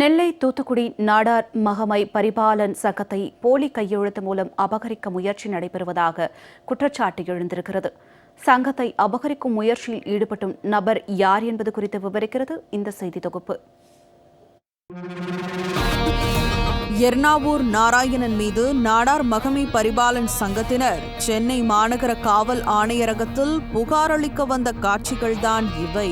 நெல்லை தூத்துக்குடி நாடார் மகமை பரிபாலன் சங்கத்தை போலி கையெழுத்து மூலம் அபகரிக்க முயற்சி நடைபெறுவதாக குற்றச்சாட்டு எழுந்திருக்கிறது. சங்கத்தை அபகரிக்கும் முயற்சியில் ஈடுபடும் நபர் யார் என்பது குறித்து விவரிக்கிறது இந்த செய்தி தொகுப்பு. எர்ணாவூர் நாராயணன் மீது நாடார் மகமை பரிபாலன் சங்கத்தினர் சென்னை மாநகர காவல் ஆணையரகத்தில் புகார் அளிக்க வந்த காட்சிகள்தான் இவை.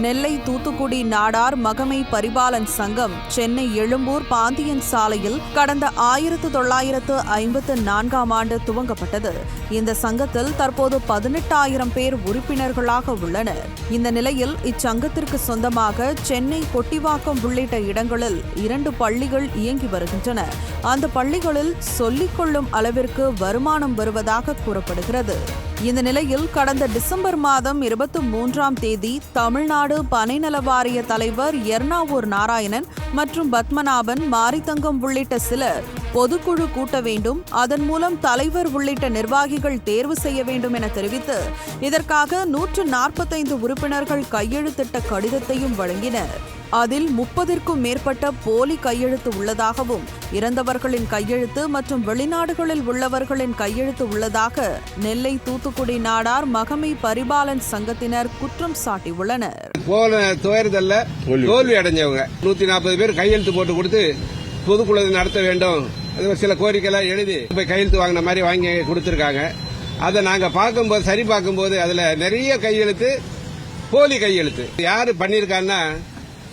நெல்லை தூத்துக்குடி நாடார் மகமை பரிபாலன் சங்கம் சென்னை எழும்பூர் பாந்தியன் சாலையில் கடந்த 1954ஆம் ஆண்டு துவங்கப்பட்டது. இந்த சங்கத்தில் தற்போது 18,000 பேர் உறுப்பினர்களாக உள்ளனர். இந்த நிலையில் இச்சங்கத்திற்கு சொந்தமாக சென்னை கொட்டிவாக்கம் உள்ளிட்ட இடங்களில் 2 பள்ளிகள் இயங்கி வருகின்றன. அந்த பள்ளிகளில் சொல்லிக் கொள்ளும் அளவிற்கு வருமானம் வருவதாக கூறப்படுகிறது. இந்த நிலையில் கடந்த டிசம்பர் மாதம் 23ஆம் தேதி தமிழ்நாடு பனைநல வாரிய தலைவர் எர்ணாவூர் நாராயணன் மற்றும் பத்மநாபன், மாரித்தங்கம் உள்ளிட்ட சிலர் பொதுக்குழு கூட்ட வேண்டும், அதன் மூலம் தலைவர் உள்ளிட்ட நிர்வாகிகள் தேர்வு செய்ய வேண்டும் என தெரிவித்து இதற்காக 145 உறுப்பினர்கள் கையெழுத்திட்ட கடிதத்தையும் வழங்கினர். அதில் 30ற்கும் மேற்பட்ட போலி கையெழுத்து உள்ளதாகவும் இறந்தவர்களின் கையெழுத்து மற்றும் வெளிநாடுகளில் உள்ளவர்களின் கையெழுத்து உள்ளதாக நெல்லை தூத்துக்குடி நாடார் மகமை பரிபாலன் சங்கத்தினர் குற்றம் சாட்டியுள்ளனர். தோல்வி அடைஞ்சவங்க 140 பேர் கையெழுத்து போட்டு கொடுத்து பொதுக்குழு நடத்த வேண்டும், சில கோரிக்கைலாம் எழுதி கையெழுத்து வாங்கின மாதிரி வாங்கி கொடுத்திருக்காங்க. அதை நாங்க பார்க்கும்போது சரி பார்க்கும்போது அதுல நிறைய கையெழுத்து போலி கையெழுத்து. யாரு பண்ணிருக்காங்கன்னா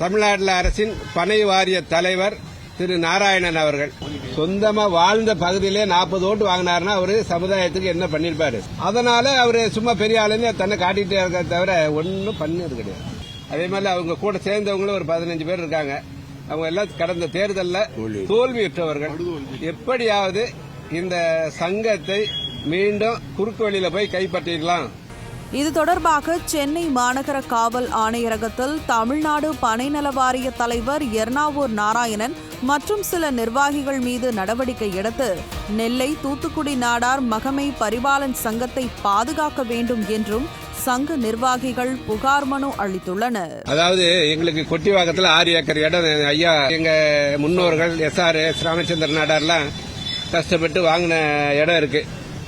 தமிழ்நாட்டில் அரசின் பனை வாரிய தலைவர் திரு நாராயணன் அவர்கள் சொந்தமா வாழ்ந்த பகுதியிலே 40 ஓட்டு வாங்கினார்னா அவரு சமுதாயத்துக்கு என்ன பண்ணிருப்பாரு. அதனால அவரு சும்மா பெரிய ஆளுன்னு தன்னை காட்டிட்டே இருக்க தவிர ஒன்னும் பண்ணது கிடையாது. அதே மாதிரி அவங்க கூட சேர்ந்தவங்களும் ஒரு 15 பேர் இருக்காங்க. அவங்க எல்லாம் கடந்த தேர்தலில் தோல்வியுற்றவர்கள். எப்படியாவது இந்த சங்கத்தை மீண்டும் குறுக்கு வழியில போய் கைப்பற்றிடலாம். இது தொடர்பாக சென்னை மாநகர காவல் ஆணையரகத்தில் தமிழ்நாடு பனைநல வாரிய தலைவர் எர்ணாவூர் நாராயணன் மற்றும் சில நிர்வாகிகள் மீது நடவடிக்கை எடுத்து நெல்லை தூத்துக்குடி நாடார் மகமை பரிபாலன் சங்கத்தை பாதுகாக்க வேண்டும் என்றும் சங்க நிர்வாகிகள் புகார் மனு அளித்துள்ளனர். அதாவது எங்களுக்கு கொட்டிவாக்கத்தில் 6 ஏக்கர் இடம் ஐயா எங்க முன்னோர்கள் SRS ராமச்சந்திர நாடார்லாம் கஷ்டப்பட்டு வாங்கின இடம் இருக்கு.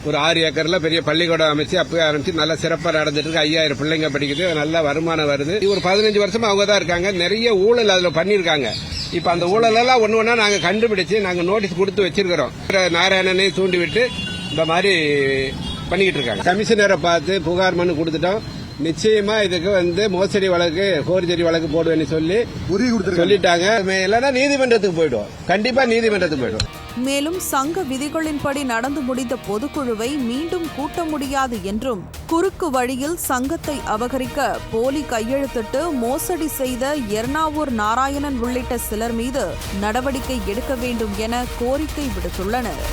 ஒரு 6 ஏக்கர்ல பெரிய பள்ளிக்கூடம் அமைச்சு அப்பவே ஆரம்பிச்சு நல்லா சிறப்பாக நடந்துட்டு இருக்கு. 5000 பிள்ளைங்க படிக்குது, நல்ல வருமானம் வருது. ஒரு 15 வருஷமா அவங்க தான் இருக்காங்க. நிறைய ஊழல் அதுல பண்ணிருக்காங்க. இப்ப அந்த ஊழல் எல்லாம் ஒண்ணு நாங்க கண்டுபிடிச்சு நாங்க நோட்டீஸ் கொடுத்து வச்சிருக்கிறோம். நாராயணனை தூண்டி விட்டு இந்த மாதிரி பண்ணிக்கிட்டு இருக்காங்க. கமிஷனரை பார்த்து புகார் மனு கொடுத்துட்டோம். நிச்சயமா இதுக்கு மோசடி வழக்கு, கோரிச்சடி வழக்கு போடுவேன்னு சொல்லி சொல்லிட்டாங்க. இல்லைன்னா நீதிமன்றத்துக்கு போயிடுவோம். கண்டிப்பா நீதிமன்றத்துக்கு போயிடுவோம். மேலும் சங்க விதிகளின்படி நடந்து முடிந்த பொதுக்குழுவை மீண்டும் கூட்ட முடியாது என்றும் குறுக்கு வழியில் சங்கத்தை அபகரிக்க போலி கையெழுத்திட்டு மோசடி செய்த எர்ணாவூர் நாராயணன் உள்ளிட்ட சிலர் மீது நடவடிக்கை எடுக்க வேண்டும் என கோரிக்கை விடுத்துள்ளனர்.